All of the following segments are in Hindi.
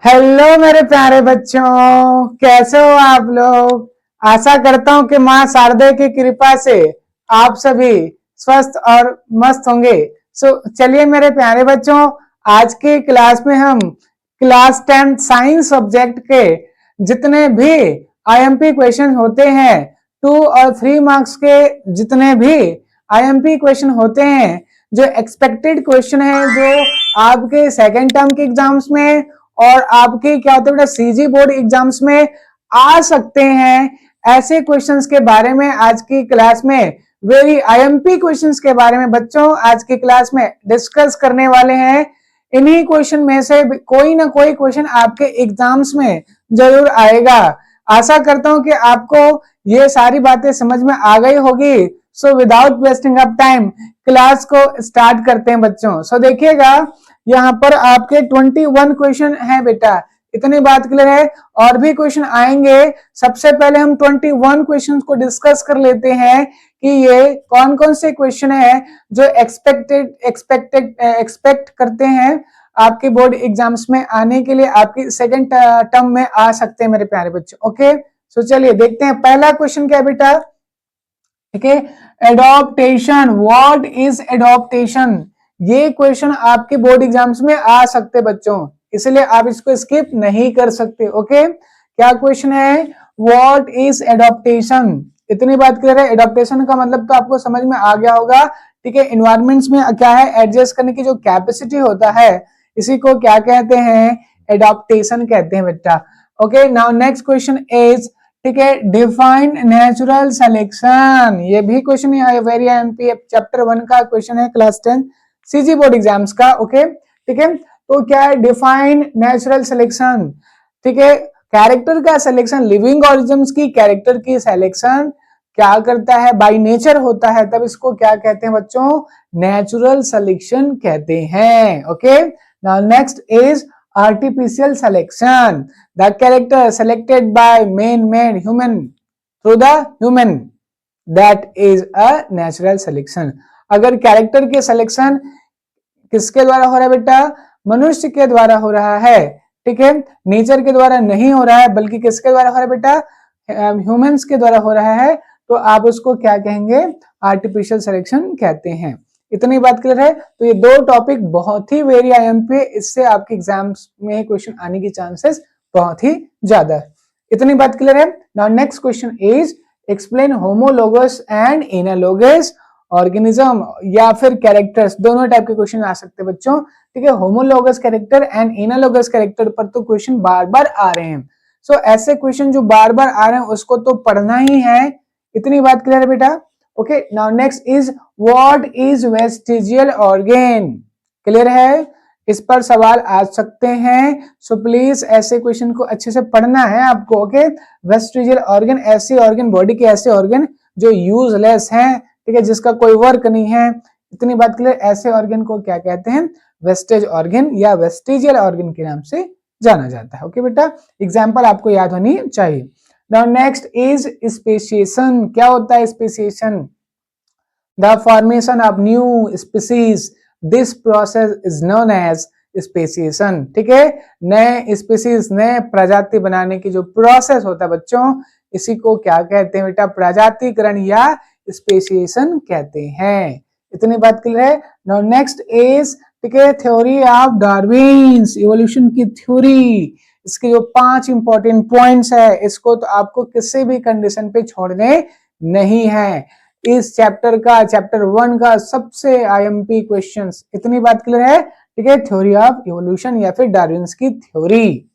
हेलो मेरे प्यारे बच्चों, कैसे हो आप लोग। आशा करता हूं कि माँ शारदे की कृपा से आप सभी स्वस्थ और मस्त होंगे। चलिए मेरे प्यारे बच्चों, आज की क्लास में हम क्लास 10 साइंस सब्जेक्ट के जितने भी आईएमपी क्वेश्चन होते हैं, 2 और 3 मार्क्स के जितने भी आईएमपी क्वेश्चन होते हैं, जो एक्सपेक्टेड क्वेश्चन है, जो आपके सेकेंड टर्म के एग्जाम्स में और आपके क्या होता है बेटा सीजी बोर्ड एग्जाम्स में आ सकते हैं, ऐसे क्वेश्चंस के बारे में आज की क्लास में, वेरी आईएमपी क्वेश्चंस के बारे में बच्चों आज की क्लास में डिस्कस करने वाले हैं। इन्हीं क्वेश्चन में से कोई ना कोई क्वेश्चन आपके एग्जाम्स में जरूर आएगा। आशा करता हूं कि आपको ये सारी बातें समझ में आ गई होगी। So without wasting up time class को स्टार्ट करते हैं बच्चों। सो देखिएगा, यहाँ पर आपके 21 क्वेश्चन है बेटा, इतनी बात क्लियर है। और भी क्वेश्चन आएंगे। सबसे पहले हम 21 क्वेश्चन को डिस्कस कर लेते हैं कि ये कौन कौन से क्वेश्चन है जो एक्सपेक्ट करते हैं आपके बोर्ड एग्जाम्स में आने के लिए, आपकी सेकंड टर्म में आ सकते हैं मेरे प्यारे बच्चों। ओके, सो चलिए देखते हैं पहला क्वेश्चन क्या है बेटा। ठीक है, एडॉप्टेशन, व्हाट इज एडॉप्टेशन, ये क्वेश्चन आपके बोर्ड एग्जाम्स में आ सकते बच्चों, इसलिए आप इसको स्किप नहीं कर सकते। ओके, क्या क्वेश्चन है, व्हाट इज एडॉप्टेशन, इतनी बात क्लियर है। एडॉप्टेशन का मतलब तो आपको समझ में आ गया होगा। ठीक है, इन्वायरमेंट्स में क्या है, एडजस्ट करने की जो कैपेसिटी होता है, इसी को क्या कहते हैं, एडॉप्टेशन कहते हैं बेटा। Okay, now next question is, ठीक है, डिफाइन नेचुरल सिलेक्शन, ये भी क्वेश्चन है वेरी एमपी चैप्टर 1 का क्वेश्चन है, क्लास 10 सीजी बोर्ड एग्जाम्स का। ओके, ठीक है, तो क्या है डिफाइन नेचुरल सिलेक्शन। ठीक है, कैरेक्टर का सिलेक्शन, लिविंग ऑर्गेनिज्म्स की कैरेक्टर की सिलेक्शन क्या करता है, बाय नेचर होता है, तब इसको क्या कहते हैं बच्चों, नेचुरल सिलेक्शन कहते हैं। Okay, now next is artificial selection, the character selected by man human through the human, that is a natural selection। अगर कैरेक्टर के सिलेक्शन किसके द्वारा हो रहा है बेटा, मनुष्य के द्वारा हो रहा है। ठीक है, नेचर के द्वारा नहीं हो रहा है, बल्कि किसके द्वारा हो रहा है बेटा, ह्यूमंस के द्वारा हो रहा है, तो आप उसको क्या कहेंगे, आर्टिफिशियल सिलेक्शन कहते हैं। इतनी बात क्लियर है। तो ये दो टॉपिक बहुत ही वेरी आईएमपी है, इससे आपके एग्जाम्स में क्वेश्चन आने की चांसेस बहुत ही ज्यादा है। इतनी बात क्लियर है। Now next question is, explain homologous and analogous organism या फिर कैरेक्टर्स, दोनों टाइप के क्वेश्चन आ सकते हैं बच्चों। ठीक है, homologous character and analogous character पर तो क्वेश्चन बार बार आ रहे हैं। सो ऐसे क्वेश्चन जो बार बार आ रहे हैं उसको तो पढ़ना ही है। इतनी बात क्लियर है बेटा। Okay, now next is, what is vestigial organ, clear है, इस पर सवाल आ सकते हैं। सो प्लीज ऐसे क्वेश्चन को अच्छे से पढ़ना है आपको। ओके, वेस्टिजियल ऑर्गन ऐसे ऑर्गन, बॉडी के ऐसे ऑर्गन जो यूजलेस हैं, ठीक है, जिसका कोई वर्क नहीं है। इतनी बात क्लियर, ऐसे ऑर्गन को क्या कहते हैं, वेस्टेज ऑर्गन या वेस्टिजियल ऑर्गन के नाम से जाना जाता है। ओके बेटा, एग्जाम्पल आपको याद होनी चाहिए। नाउ नेक्स्ट इज स्पेसिएशन, क्या होता है speciation, the formation of new species, this process is known as speciation. ठीक है, नए स्पीसीज, नए प्रजाति बनाने की जो प्रोसेस होता है बच्चों, इसी को क्या कहते हैं बेटा, प्रजातिकरण या स्पेसिएशन कहते हैं। इतनी बात क्लियर है। नाउ नेक्स्ट इज, ठीक है, थ्योरी ऑफ डार्विन्स, इवोल्यूशन की थ्योरी, इसके जो 5 इंपॉर्टेंट पॉइंट्स है, इसको तो आपको किसी भी कंडीशन पे छोड़ने नहीं है। इस चैप्टर का, चैप्टर 1 का सबसे आईएमपी क्वेश्चंस, इतनी बात क्लियर है। ठीक है, थ्योरी ऑफ इवोल्यूशन या फिर डार्विन्स की थ्योरी।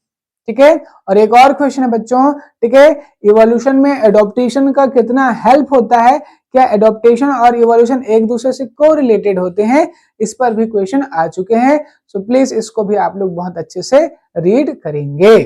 ठीक है, और एक और क्वेश्चन है बच्चों, ठीक है, इवोल्यूशन में एडॉप्टेशन का कितना हेल्प होता है, क्या एडॉप्टेशन और इवोल्यूशन एक दूसरे से कोरिलेटेड होते हैं, इस पर भी क्वेश्चन आ चुके हैं। सो प्लीज इसको भी आप लोग बहुत अच्छे से रीड करेंगे।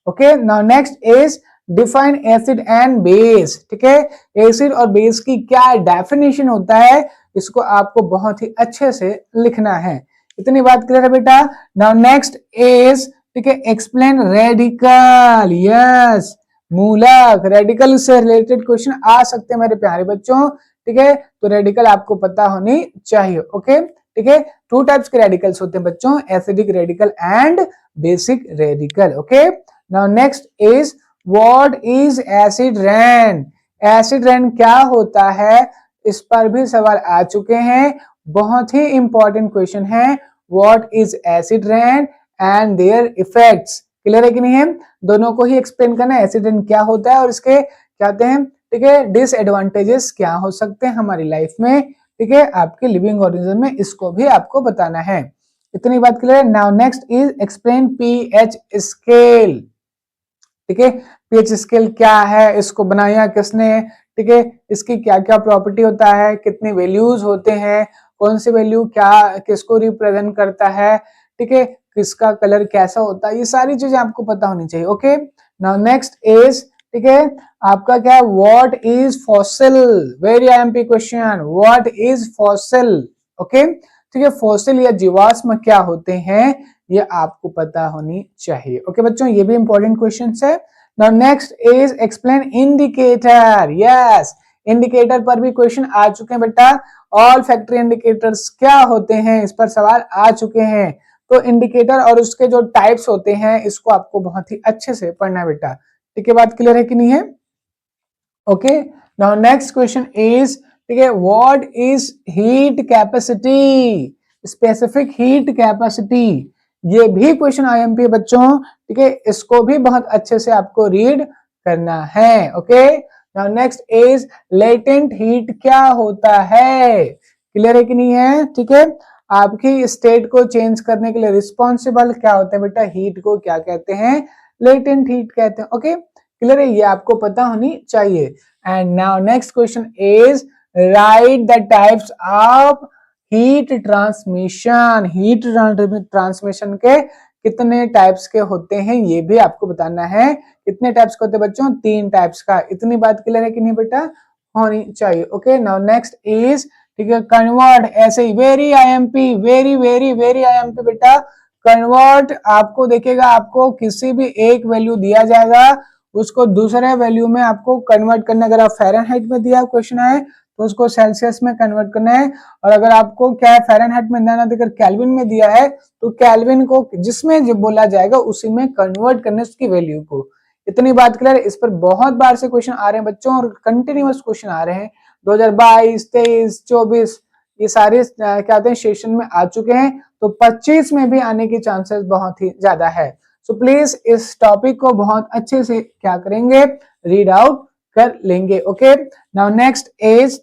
Okay, now next is, define acid and base. ठीक है, एसिड और बेस की क्या डेफिनेशन होता है, इसको आपको बहुत ही अच्छे से लिखना है। इतनी बात क्लियर है बेटा। नाउ नेक्स्ट इज, ठीक है, एक्सप्लेन रेडिकल, यस, मूलक, रेडिकल से रिलेटेड क्वेश्चन आ सकते हैं मेरे प्यारे बच्चों। ठीक है, तो रेडिकल आपको पता होनी चाहिए। ओके, ठीक है। टू टाइप्स के रेडिकल्स होते हैं बच्चों, acidic radical and basic radical. Okay, now next is what is acid rain. Acid rain क्या होता है, इस पर भी सवाल आ चुके हैं, बहुत ही इंपॉर्टेंट क्वेश्चन है। What is acid rain and there effects, clear है कि नहीं है, दोनों को ही एक्सप्लेन करना है। एसिड रेन क्या होता है और इसके क्या होते हैं, ठीक है, डिसएडवांटेजेस क्या हो सकते हैं हमारी लाइफ में, ठीक है, आपके लिविंग ऑर्गेनिज्म में, इसको भी आपको बताना है। इतनी बात क्लियर है। Now next is explain pH scale, ठीक है। पीएच स्केल क्या है, इसको बनाया किसने, ठीक है, इसकी क्या क्या प्रॉपर्टी होता है, कितने वैल्यूज होते हैं, कौन से वैल्यू क्या किसको रिप्रेजेंट करता है, ठीक है, किसका कलर कैसा होता है, ये सारी चीजें आपको पता होनी चाहिए। ओके, नाउ नेक्स्ट इज, ठीक है, आपका क्या, what is fossil, very IMP question, what is fossil. Okay, ठीक है, फॉसिल या जीवाश्म क्या होते हैं, ये आपको पता होनी चाहिए। ओके बच्चों, ये भी इंपॉर्टेंट क्वेश्चन है। Now next is explain indicator, yes, indicator पर भी क्वेश्चन आ चुके हैं बेटा। ऑल फैक्ट्री इंडिकेटर्स क्या होते हैं, इस पर सवाल आ चुके हैं। तो इंडिकेटर और उसके जो टाइप्स होते हैं, इसको आपको बहुत ही अच्छे से पढ़ना है बेटा। ठीक है, बात क्लियर है कि नहीं है। Okay, now next question is, ठीक है, what is heat capacity, specific heat capacity, ये भी क्वेश्चन आईएमपी है बच्चों, ठीक है, इसको भी बहुत अच्छे से आपको रीड करना है। Okay, now next is latent heat क्या होता है, क्लियर है कि नहीं है, ठीक है, आपकी स्टेट को चेंज करने के लिए रिस्पॉन्सिबल क्या होता है बेटा, हीट को क्या कहते हैं, लेटेंट हीट कहते हैं। ओके, क्लियर है, ये आपको पता होनी चाहिए। And now next question is right the types of heat transmission, heat transmission के कितने टाइप्स के होते हैं, ये भी आपको बताना है। कितने टाइप्स के होते हैं बच्चों, 3 टाइप्स का। इतनी बात क्लियर है कि नहीं बेटा, होनी चाहिए। ओके, नाउ नेक्स्ट इज, ठीक है, कन्वर्ट, ऐसे ही very IMP, very very very IMP बेटा। कन्वर्ट आपको देखेगा, आपको किसी भी एक वैल्यू दिया जाएगा, उसको दूसरे वैल्यू में आपको कन्वर्ट करना। अगर आप फ़ारेनहाइट में दिया क्वेश्चन है तो उसको सेल्सियस में कन्वर्ट करना है, और अगर आपको क्या है फ़ारेनहाइट में ना देकर केल्विन में दिया है, तो केल्विन को जिसमें जो बोला जाएगा उसी में कन्वर्ट करने उसकी वैल्यू को। इतनी बात क्लियर है। इस पर बहुत बार से क्वेश्चन आ रहे हैं बच्चों, और कंटिन्यूअस क्वेश्चन आ रहे हैं। 2022, 23, 24 ये सारे क्या कहते हैं सेशन में आ चुके हैं, तो 25 में भी आने की चांसेस बहुत ही ज्यादा है। सो प्लीज इस टॉपिक को बहुत अच्छे से क्या करेंगे, रीड आउट कर लेंगे। Okay, now next is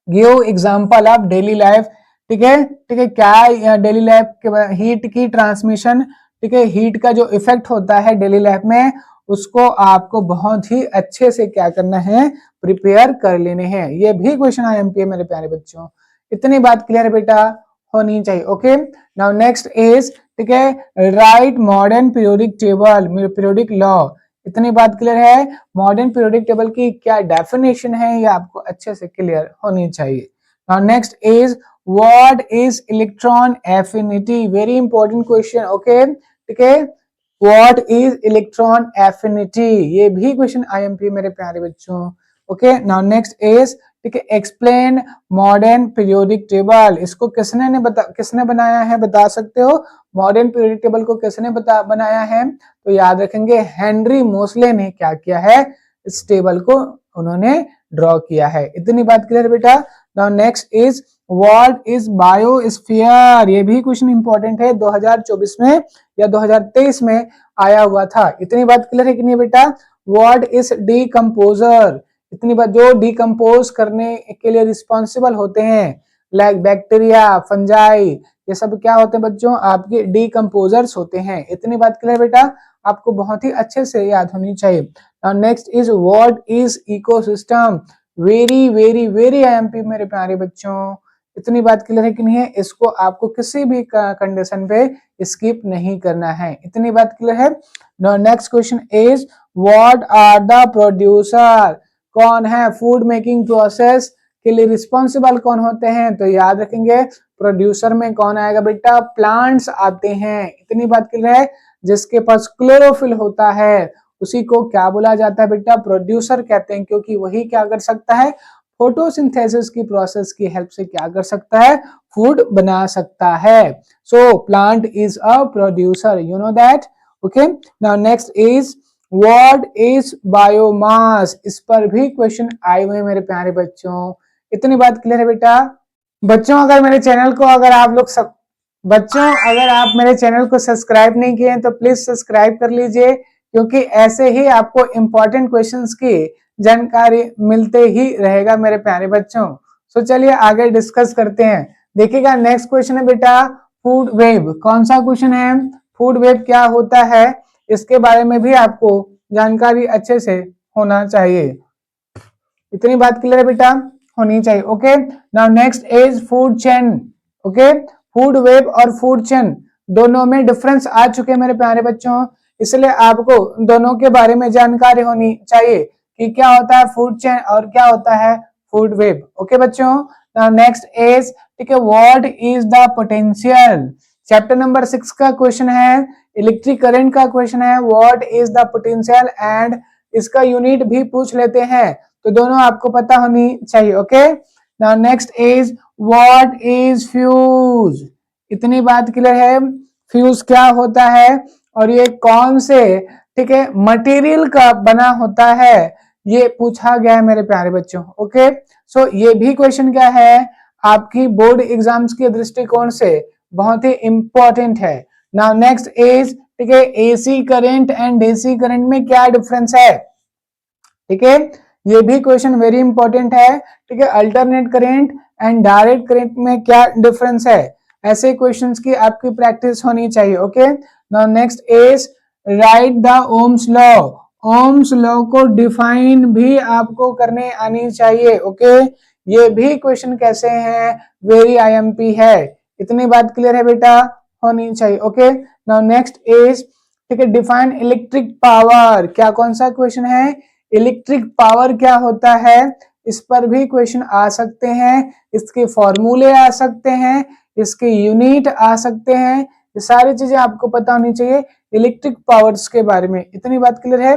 give example of daily life, ठीक है, ठीक है, क्या डेली लाइफ के हीट की ट्रांसमिशन, ठीक है, हीट का जो इफेक्ट होता है डेली लाइफ में, उसको आपको बहुत ही अच्छे से क्या करना है, प्रिपेयर कर लेने हैं। ये भी क्वेश्चन आईएमपी है मेरे प्यारे बच्चों, इतनी बात क्लियर है बेटा, होनी चाहिए। ओके, नाउ नेक्स्ट इज, ठीक है, right modern periodic table, periodic law, इतनी बात क्लियर है। मॉडर्न पीरियोडिक टेबल की क्या डेफिनेशन है, ये आपको अच्छे से क्लियर होनी चाहिए। Now next is what is electron affinity, very important question. Okay, ठीक है, व्हाट इज इलेक्ट्रॉन एफिनिटी, ये भी क्वेश्चन आईएमपी मेरे प्यारे बच्चों। ओके, नाउ नेक्स्ट इज, ठीक है, एक्सप्लेन मॉडर्न पीरियोडिक टेबल, इसको किसने बनाया है, बता सकते हो, मॉडर्न पीरियोडिक टेबल को किसने बनाया है, तो याद रखेंगे हेनरी मोसले ने क्या किया है, इस टेबल को उन्होंने ड्रॉ किया है। इतनी बात क्लियर बेटा। Now next is what is biosphere, ये भी क्वेश्चन इंपॉर्टेंट है, 2024 में या 2023 में आया हुआ था। इतनी बात क्लियर है कि नहीं बेटा। व्हाट इज डीकंपोजर, इतनी बात, जो डीकंपोज करने के लिए रिस्पॉन्सिबल होते हैं, लाइक बैक्टीरिया, फंजाई, ये सब क्या होते हैं बच्चों, आपके डीकंपोजर्स होते हैं। इतनी बात क्लियर बेटा, आपको बहुत ही अच्छे से याद होनी चाहिए। Next is what is ecosystem, very very very IMP मेरे प्यारे बच्चों, इतनी बात क्लियर है कि नहीं है, इसको आपको किसी भी कंडीशन पे स्किप नहीं करना है। इतनी बात क्लियर है। Next question is what are the producer, कौन है फूड मेकिंग प्रोसेस के लिए रिस्पॉन्सिबल, कौन होते हैं, तो याद रखेंगे प्रोड्यूसर में कौन आएगा बेटा, प्लांट्स आते हैं। इतनी बात क्लियर है। जिसके पास क्लोरोफिल होता है उसी को क्या बोला जाता है बेटा, प्रोड्यूसर कहते हैं, क्योंकि वही क्या कर सकता है, फोटोसिंथेसिस की प्रोसेस की हेल्प से क्या कर सकता है, फूड बना सकता है। So plant is a producer, you know that. Okay, now next is what is biomass. इस पर भी क्वेश्चन आए हुए मेरे प्यारे बच्चों। इतनी बात क्लियर है बेटा? बच्चों अगर मेरे चैनल को अगर आप लोग सब बच्चों अगर आप मेरे चैनल को सब्सक्राइब नहीं किए हैं तो प्लीज सब्सक्राइब कर लीजिए, क्योंकि ऐसे ही आपको इंपॉर्टेंट क्वेश्चंस की जानकारी मिलते ही रहेगा मेरे प्यारे बच्चों। सो चलिए आगे डिस्कस करते हैं। देखिएगा नेक्स्ट क्वेश्चन है बेटा, फूड वेब। कौन सा क्वेश्चन है? फूड वेब क्या होता है, इसके बारे में भी आपको जानकारी अच्छे से होना चाहिए। इतनी बात क्लियर है बेटा? होनी चाहिए। Okay, now next is food chain. Okay, food web और फूड चेन दोनों में डिफरेंस आ चुके हैं मेरे प्यारे बच्चों, इसलिए आपको दोनों के बारे में जानकारी होनी चाहिए कि क्या होता है फूड चेन और क्या होता है फूड वेब। ओके बच्चों, नाउ नेक्स्ट इज, ठीक है, what is the potential. Chapter number 6 का क्वेश्चन है, इलेक्ट्रिक करंट का क्वेश्चन है, what is the potential, and इसका यूनिट भी पूछ लेते हैं, तो दोनों आपको पता होनी चाहिए। Okay, now next is what is fuse. इतनी बात क्लियर है? फ्यूज क्या होता है और ये कौन से, ठीक है, मटेरियल का बना होता है, ये पूछा गया है मेरे प्यारे बच्चों। ओके, सो ये भी क्वेश्चन क्या है, आपकी बोर्ड एग्जाम्स के दृष्टिकोण से बहुत ही इंपॉर्टेंट है। नाउ नेक्स्ट इज, ठीक है, AC current and DC current में क्या डिफरेंस है, ठीक है, ये भी क्वेश्चन वेरी इंपॉर्टेंट है। ठीक है, alternate current and direct current में क्या डिफरेंस है, ऐसे क्वेश्चंस की आपकी प्रैक्टिस होनी चाहिए। Okay, now next is right the Ohm's law. Ohm's law को डिफाइन भी आपको करने आनी चाहिए। ओके, ये भी क्वेश्चन कैसे हैं, वेरी आईएमपी है। इतनी बात क्लियर है बेटा? होनी चाहिए। ओके, नाउ नेक्स्ट इज, ठीक है, डिफाइन इलेक्ट्रिक पावर। क्या कौन सा क्वेश्चन है, इलेक्ट्रिक पावर क्या होता है, इस पर भी क्वेश्चन आ सकते हैं, इसके फॉर्मूले आ सकते हैं, इसके यूनिट आ सकते हैं, ये सारी चीजें आपको पता होनी चाहिए इलेक्ट्रिक पावर्स के बारे में। इतनी बात क्लियर है?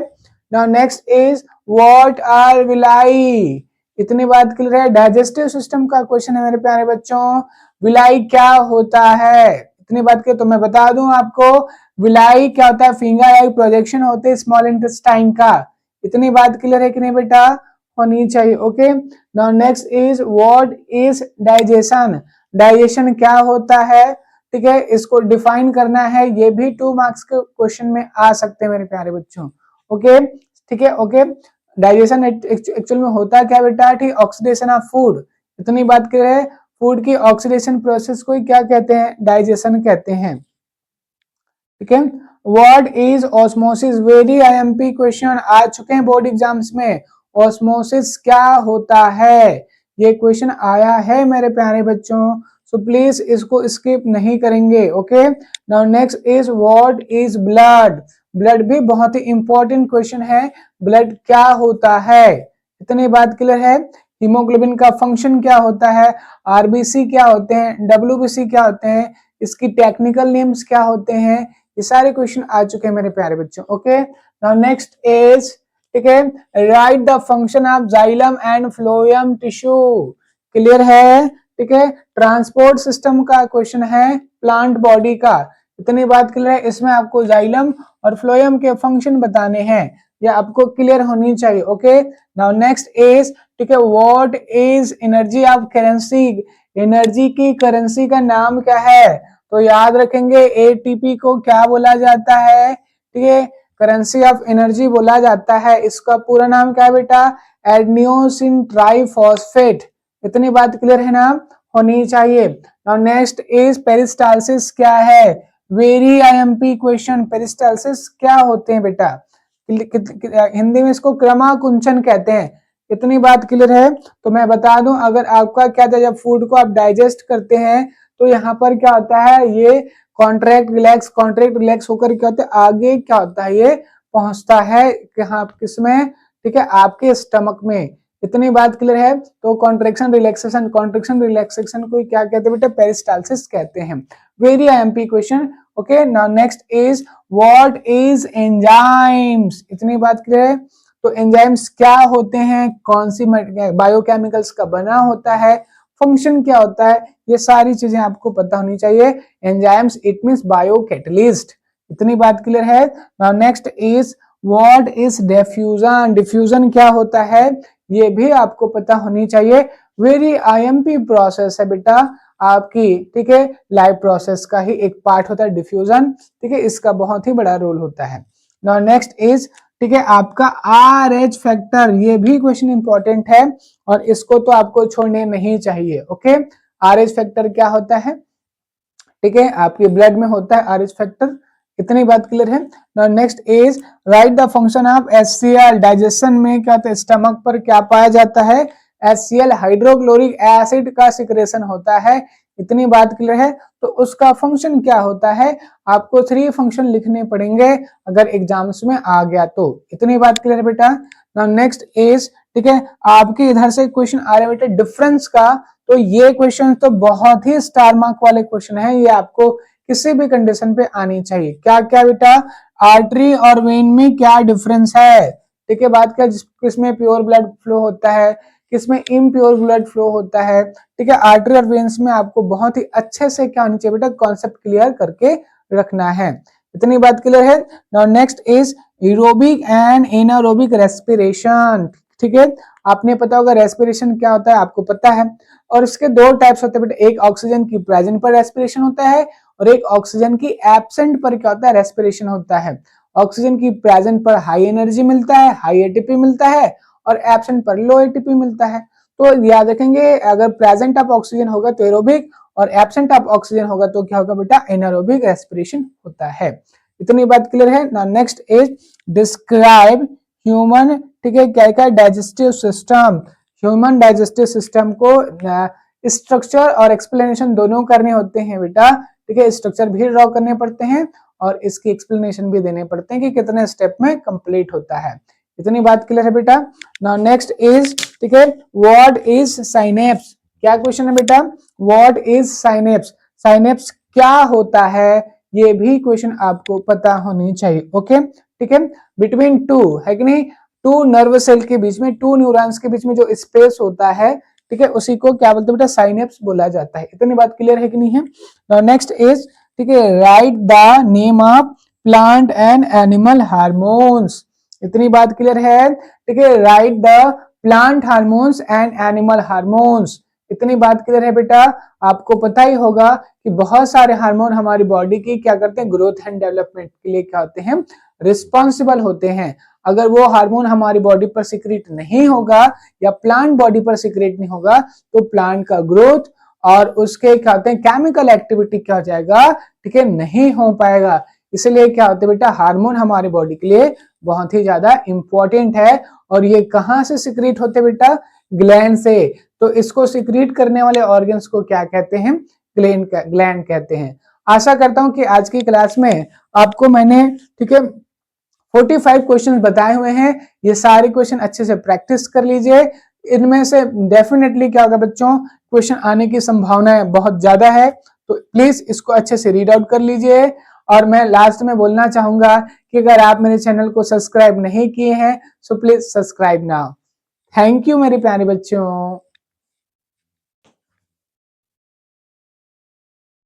Now next is what are villi. इतनी बात क्लियर है? डाइजेस्टिव सिस्टम का क्वेश्चन है मेरे प्यारे बच्चों, विलाई क्या होता है, इतनी बात क्लियर? तो मैं बता दूं आपको, विलाई क्या होता है, फिंगर लाइक प्रोजेक्शन होते हैं स्मॉल इंटेस्टाइन का। इतनी बात क्लियर है कि नहीं बेटा? होनी चाहिए। Okay, now next is what is digestion. Digestion क्या होता है, ठीक है, इसको डिफाइन करना है, ये भी 2 मार्क्स के क्वेश्चन में आ सकते हैं मेरे प्यारे बच्चों। ओके, ठीक है। ओके, डाइजेशन एक्चुअल में होता क्या बेटा, ठीक, ऑक्सीडेशन ऑफ फूड। इतनी बात क्लियर है? फूड की ऑक्सीडेशन प्रोसेस को क्या कहते हैं, डाइजेशन कहते हैं। ठीक है, what is osmosis, very IMP question आ चुके हैं बोर्ड एग्जाम्स में। ऑस्मोसिस क्या होता है, ये क्वेश्चन आया है मेरे प्यारे बच्चों, सो प्लीज इसको स्किप नहीं करेंगे। Okay, now next is what is blood. Blood भी बहुत ही इंपॉर्टेंट क्वेश्चन है, ब्लड क्या होता है, इतनी बात क्लियर है? हीमोग्लोबिन का फंक्शन क्या होता है, आरबीसी क्या होते हैं, डब्ल्यूबीसी क्या होते हैं, इसकी टेक्निकल नेम्स क्या होते हैं, ये सारे क्वेश्चन आ चुके हैं मेरे प्यारे बच्चों। ओके, नाउ नेक्स्ट इज, ठीक है, right the function of xylem and phloem tissue. Clear है? ठीक है, ट्रांसपोर्ट सिस्टम का क्वेश्चन है प्लांट बॉडी का। इतनी बात क्लियर है? इसमें आपको जाइलम और फ्लोएम के फंक्शन बताने हैं, ये आपको क्लियर होनी चाहिए। ओके, नाउ नेक्स्ट इज, ठीक है, what is energy of currency. Energy की करेंसी का नाम क्या है, तो याद रखेंगे एटीपी को क्या बोला जाता है, ठीक है, करेंसी ऑफ एनर्जी बोला जाता है। इसका पूरा नाम क्या है बेटा, एडेनोसिन ट्राइफॉस्फेट। इतनी बात क्लियर है ना? होनी चाहिए। नाउ नेक्स्ट इज पेरिस्टाल्सिस क्या है, वेरी आईएमपी क्वेश्चन। पेरिस्टाल्सिस क्या होते हैं बेटा, हिंदी में इसको क्रमाकुंचन कहते हैं। इतनी बात क्लियर है? तो मैं बता दूं, अगर आपका क्या था, जब फूड को आप डाइजेस्ट करते हैं तो यहाँ पर क्या होता है, ये कॉन्ट्रैक्ट रिलैक्स होकर क्या होता है, आगे क्या होता है, ये पहुंचता है कहाँ, किसमें, ठीक है, आपके स्टमक में। इतनी बात क्लियर है? तो कॉन्ट्रैक्शन रिलैक्सेशन को क्या कहते हैं बेटा, पेरिस्टाल्सिस कहते हैं। Very IMP question. Okay, now next is what is enzymes. इतनी बात क्लियर है? तो एंजाइम्स क्या होते हैं, कौन सी बायोकेमिकल्स का बना होता है, फंक्शन क्या होता है, ये सारी चीजें आपको पता होनी चाहिए। एंजाइम्स इट मींस बायोकैटलिस्ट, इतनी बात क्लियर है। Now next is what is diffusion, diffusion क्या होता है ये भी आपको पता होनी चाहिए। वेरी आईएमपी प्रोसेस है बेटा आपकी, ठीक है, लाइव प्रोसेस का ही एक पार्ट होता है डिफ्यूजन, ठीक है, इसका बहुत ही बड़ा रोल होता है। नाउ नेक्स्ट इज, ठीक है, आपका आर एच फैक्टर, ये भी क्वेश्चन इंपॉर्टेंट है और इसको तो आपको छोड़ने नहीं चाहिए। ओके, आर एच फैक्टर क्या होता है, ठीक है, आपके ब्लड में होता है आर एच फैक्टर, इतनी बात क्लियर है। Now next is right the function of HCl, digestion में क्या होता है, स्टमक पर क्या पाया जाता है, HCl हाइड्रोक्लोरिक एसिड का सिक्रेशन होता है, इतनी बात क्लियर है। तो उसका फंक्शन क्या होता है, आपको 3 फंक्शन लिखने पड़ेंगे अगर एग्जाम्स में आ गया तो, इतनी बात क्लियर है बेटा। नाउ नेक्स्ट इज, ठीक है, आपके इधर से क्वेश्चन आ रहे बेटा डिफरेंस का, तो ये क्वेश्चन तो बहुत ही स्टार मार्क वाले क्वेश्चन है, ये आपको किसी भी कंडीशन पे आनी चाहिए। क्या क्या बेटा, आर्टरी और वेन में क्या डिफरेंस है, ठीक है, बात क्या, किसमें प्योर ब्लड फ्लो होता है, किसमें इम्प्योर ब्लड फ्लो होता है, ठीक है, आर्टरी और वेन्स में आपको बहुत ही अच्छे से क्या होनी चाहिए बेटा, कॉन्सेप्ट क्लियर करके रखना है, इतनी बात क्लियर है। Now next is aerobic and anaerobic respiration, ठीक है, आपने पता होगा रेस्पिरेशन क्या होता है, आपको पता है, और इसके 2 टाइप्स होते हैं बेटा, एक ऑक्सीजन की प्रेजेंट पर रेस्पिरेशन होता है और एक ऑक्सीजन की एब्सेंट पर क्या होता है, रेस्पिरेशन होता है। ऑक्सीजन की प्रेजेंट पर हाई एनर्जी मिलता है, हाई एटीपी मिलता है, और एब्सेंट पर लो एटीपी मिलता है। तो याद रखेंगे अगर प्रेजेंट ऑफ ऑक्सीजन होगा तो एरोबिक और एब्सेंट ऑफ ऑक्सीजन होगा तो क्या होगा बेटा, एनारोबिक रेस्पिरेशन होता है, इतनी बात क्लियर है। Now next is describe human, ठीक है, क्या क्या digestive system, human digestive system को स्ट्रक्चर और एक्सप्लेनेशन दोनों करने होते हैं बेटा, ठीक है, स्ट्रक्चर भी ड्रॉ करने पड़ते हैं और इसकी एक्सप्लेनेशन भी देने पड़ते हैं कि कितने स्टेप में कंप्लीट होता है, इतनी बात क्लियर है बेटा। नाउ नेक्स्ट इज, ठीक है, व्हाट इज साइनेप्स, क्या क्वेश्चन है बेटा, व्हाट इज साइनेप्स, साइनेप्स क्या होता है, ये भी क्वेश्चन आपको पता होनी चाहिए। ओके, ठीक है, बिटवीन 2 है कि नहीं, 2 नर्व सेल के बीच में, 2 न्यूरॉन्स के बीच में जो स्पेस होता है, ठीक है, उसी को क्या बोलते हैं बेटा, साइनेप्स बोला जाता है, इतनी बात क्लियर है कि नहीं है। नाउ नेक्स्ट इज, ठीक है, right the name of plant and animal hormones, इतनी बात क्लियर है, ठीक है, right the plant hormones and animal hormones, इतनी बात क्लियर है बेटा। आपको पता ही होगा कि बहुत सारे हार्मोन हमारी बॉडी की क्या करते हैं, ग्रोथ एंड डेवलपमेंट के लिए क्या होते हैं, रिस्पॉन्सिबल होते हैं। अगर वो हार्मोन हमारी बॉडी पर सिक्रेट नहीं होगा या प्लांट बॉडी पर सिक्रेट नहीं होगा तो प्लांट का ग्रोथ और उसके क्या होते हैं केमिकल एक्टिविटी क्या हो जाएगा, ठीक है, नहीं हो पाएगा। इसलिए क्या होता है बेटा, हार्मोन हमारी बॉडी के लिए बहुत ही ज्यादा इंपॉर्टेंट है और ये कहाँ से सिक्रेट होते हैं बेटा, ग्लैंड से। तो इसको सिक्रीट करने वाले ऑर्गन्स को क्या कहते हैं, ग्लैंड कहते हैं। आशा करता हूं कि आज की क्लास में आपको मैंने, ठीक है, 45 क्वेश्चंस बताए हुए हैं, ये सारे क्वेश्चन अच्छे से प्रैक्टिस कर लीजिए, इनमें से डेफिनेटली क्या होगा बच्चों, क्वेश्चन आने की संभावनाएं बहुत ज्यादा है, तो प्लीज इसको अच्छे से रीड आउट कर लीजिए। और मैं लास्ट में बोलना चाहूंगा कि अगर आप मेरे चैनल को सब्सक्राइब नहीं किए हैं so please subscribe now. Thank you मेरे प्यारे बच्चों।